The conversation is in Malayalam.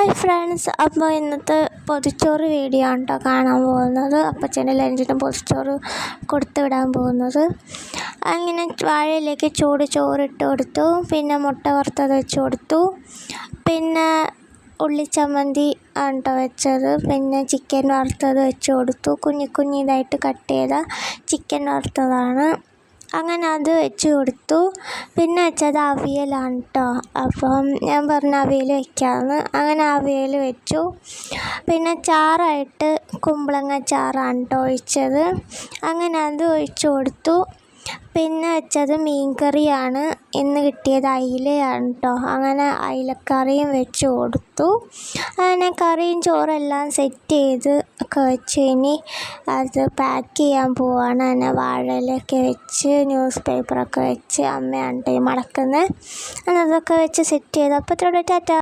ഹായ് ഫ്രണ്ട്സ്, അപ്പോൾ ഇന്നത്തെ പൊതിച്ചോറ് വീഡിയോ ആണ് കേട്ടോ കാണാൻ പോകുന്നത്. അപ്പച്ചൻ്റെ ലഞ്ചിന് പൊതിച്ചോറ് കൊടുത്തു വിടാൻ പോകുന്നത്. അങ്ങനെ വാഴയിലേക്ക് ചോറിട്ട് കൊടുത്തു. പിന്നെ മുട്ട വറുത്തത് വെച്ച് കൊടുത്തു. പിന്നെ ഉള്ളിച്ചമ്മന്തി ആണ് കേട്ടോ വെച്ചത്. പിന്നെ ചിക്കൻ വറുത്തത് വെച്ച് കൊടുത്തു. കുഞ്ഞിതായിട്ട് കട്ട് ചെയ്ത ചിക്കൻ വറുത്തതാണ്. അങ്ങനെ അത് വെച്ച് കൊടുത്തു. പിന്നെ വെച്ചത് അവിയലാണ് കേട്ടോ. അപ്പം ഞാൻ പറഞ്ഞ അവിയൽ വയ്ക്കാമെന്ന്. അങ്ങനെ അവിയൽ വെച്ചു. പിന്നെ ചാറായിട്ട് കുമ്പളങ്ങ ചാറാണ് കേട്ടോ ഒഴിച്ചത്. അങ്ങനെ അത് ഒഴിച്ചു കൊടുത്തു. പിന്നെ വെച്ചത് മീൻകറിയാണ്. ഇന്ന് കിട്ടിയത് അയിലയാണ് കേട്ടോ. അങ്ങനെ അയിലക്കറിയും വെച്ച് കൊടുത്തു. അങ്ങനെ കറിയും ചോറെല്ലാം സെറ്റ് ചെയ്ത് ഒക്കെ വെച്ച് ഇനി അത് പാക്ക് ചെയ്യാൻ പോവാണ്. അങ്ങനെ വാഴയിലൊക്കെ വെച്ച് ന്യൂസ് പേപ്പറൊക്കെ വെച്ച് അമ്മയാണ് കേട്ടോ ഈ മടക്കുന്നത്. അതൊക്കെ വെച്ച് സെറ്റ് ചെയ്തു. അപ്പോൾ ടാറ്റ.